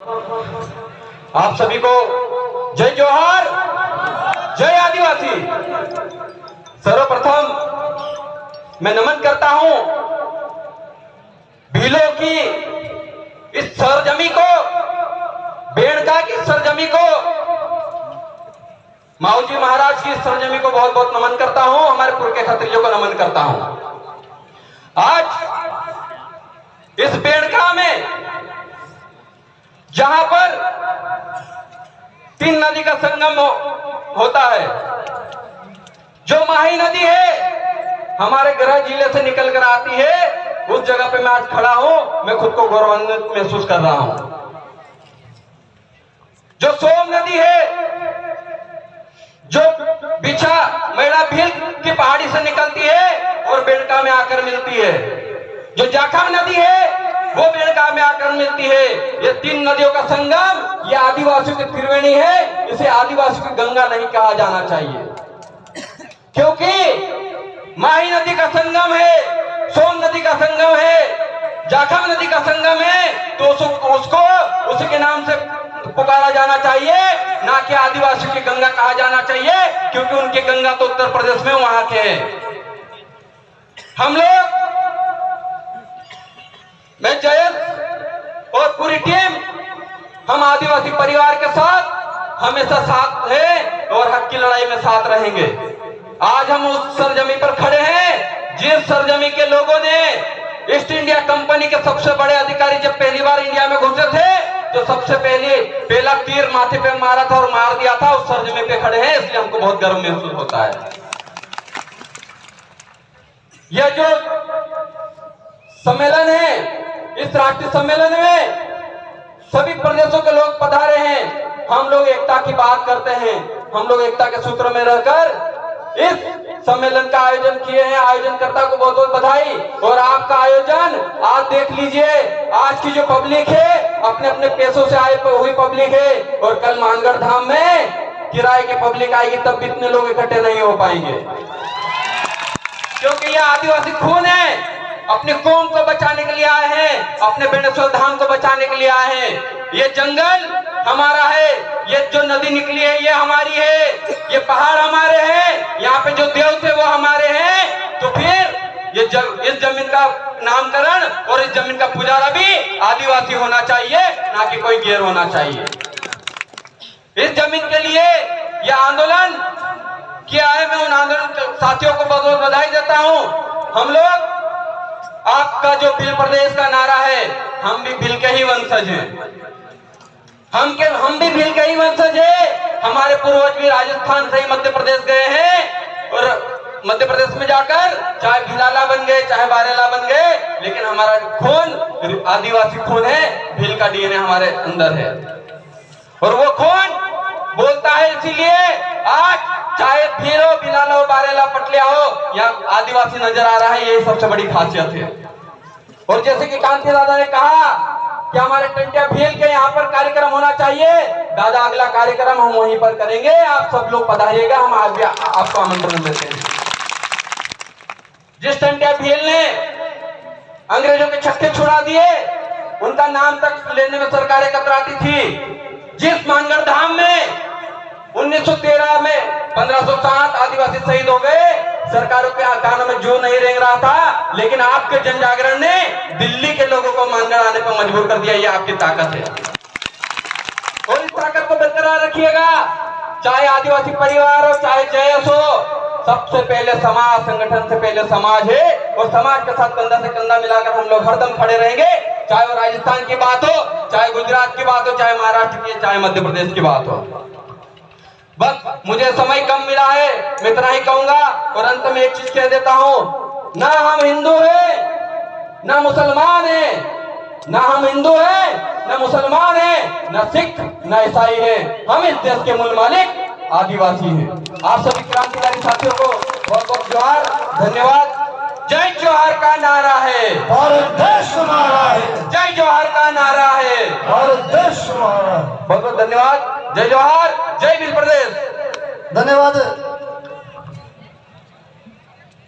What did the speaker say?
आप सभी को जय जोहार, जय आदिवासी। सर्वप्रथम मैं नमन करता हूं भीलों की इस सरजमी को, बेड़का की सरजमी को, माऊजी महाराज की सरजमी को बहुत बहुत नमन करता हूं। हमारे पुरखे खत्रियों को नमन करता हूं। आज इस बेड़का में जहां पर 3 नदी का संगम होता है, जो माही नदी है हमारे गृह जिले से निकल कर आती है, उस जगह पे मैं आज खड़ा हूं। मैं खुद को गौरवान्वित महसूस कर रहा हूं। जो सोम नदी है, जो बिछा मैड़ा भील की पहाड़ी से निकलती है और बेड़का में आकर मिलती है, जो जाखम नदी है वो बेड़का में आकर मिलती है। ये 3 नदियों का संगम, ये आदिवासियों की त्रिवेणी है। इसे आदिवासियों की गंगा नहीं कहा जाना चाहिए, क्योंकि माही नदी का संगम है, सोम नदी का संगम है, जाखम नदी का संगम है, तो उसको उसी के नाम से पुकारा जाना चाहिए, ना कि आदिवासियों की गंगा कहा जाना चाहिए, क्योंकि उनकी गंगा तो उत्तर प्रदेश में वहां के हैं। हम लोग, मैं जयंत और पूरी टीम, हम आदिवासी परिवार के साथ हमेशा साथ हैं और हक की लड़ाई में साथ रहेंगे। आज हम उस सरजमी पर खड़े हैं जिस सरजमी के लोगों ने ईस्ट इंडिया कंपनी के सबसे बड़े अधिकारी जब पहली बार इंडिया में घुसे थे, तो सबसे पहला तीर माथे पे मारा था और मार दिया था। उस सरजमी पे खड़े हैं, इसलिए हमको बहुत गर्व महसूस होता है। यह जो सम्मेलन है, इस राष्ट्रीय सम्मेलन में सभी प्रदेशों के लोग पधारे हैं। हम लोग एकता की बात करते हैं, हम लोग एकता के सूत्र में रहकर इस सम्मेलन का आयोजन किए हैं। आयोजनकर्ता को बहुत बहुत बधाई। और आपका आयोजन आज देख लीजिए, आज की जो पब्लिक है अपने अपने पैसों से आई हुई पब्लिक है, और कल मानगढ़ धाम में किराए की पब्लिक आएगी, तब भी इतने लोग इकट्ठे नहीं हो पाएंगे, क्योंकि यह आदिवासी खून है। अपने कौम को बचाने के लिए आए हैं, अपने बेणेश्वर धाम को बचाने के लिए आए हैं। ये जंगल हमारा है, ये जो नदी निकली है ये हमारी है, ये पहाड़ हमारे हैं, यहाँ पे जो देव थे वो हमारे हैं। तो फिर इस जमीन का नामकरण और इस जमीन का पुजारा भी आदिवासी होना चाहिए, ना कि कोई गैर होना चाहिए। इस जमीन के लिए यह आंदोलन किया है। मैं उन आंदोलन साथियों को बहुत बहुत बधाई देता हूँ। हम लोग, आपका जो भील प्रदेश का नारा है, हम भी भील के ही वंशज हैं, हम भी भील के ही वंशज हैं। हमारे पूर्वज भी राजस्थान से ही मध्य प्रदेश गए हैं, और मध्य प्रदेश में जाकर चाहे भिलाला बन गए, चाहे बारेला बन गए, लेकिन हमारा खून आदिवासी खून है, भील का डीएनए हमारे अंदर है। और वो खून बोलता है, इसीलिए आज चाहे भील हो, भिलाला हो, बारेला, पटलिया हो, यहाँ आदिवासी नजर आ रहा है। यही सबसे बड़ी खासियत है। और जैसे कि कांति दादा ने कहा कि हमारे टंटिया भील के यहाँ पर कार्यक्रम होना चाहिए, दादा अगला कार्यक्रम हम वहीं पर करेंगे। आप सब लोग पधारिएगा, हम आज भी आपको आमंत्रण देते हैं। जिस टंटिया भील ने अंग्रेजों के छक्के छुड़ा दिए, उनका नाम तक लेने में सरकारें कतराती थी। जिस मानगढ़ धाम में 1913 में 1507 आदिवासी शहीद हो गए, सरकारों के कानों में जो नहीं रेंग रहा था, लेकिन आपके जन जागरण ने दिल्ली के लोगों को मानगढ़ आने पर मजबूर कर दिया। ये आपकी ताकत है, और इस ताकत को बरकरार रखिएगा। चाहे आदिवासी परिवार हो, चाहे जयस हो, सबसे पहले समाज, संगठन से पहले समाज है, और समाज के साथ कंधा से कंधा मिलाकर हम लोग हरदम खड़े रहेंगे। चाहे वो राजस्थान की बात हो, चाहे गुजरात की बात हो, चाहे महाराष्ट्र की, चाहे मध्य प्रदेश की बात हो। बस मुझे समय कम मिला है, मैं इतना ही कहूंगा। और अंत में एक चीज कह देता हूं, ना हम हिंदू हैं, ना मुसलमान हैं, ना हम हिंदू हैं, ना मुसलमान हैं, ना सिख, ना ईसाई हैं। हम इस देश के मूल मालिक आदिवासी हैं। आप सभी क्रांतिकारी साथियों को बहुत बहुत जोहार, धन्यवाद। जय जोहार का नारा है, भारत देश हमारा है। जय जोहार का नारा है, भारत देश हमारा है। बहुत बहुत धन्यवाद। जय जोहार, जय भील प्रदेश। धन्यवाद।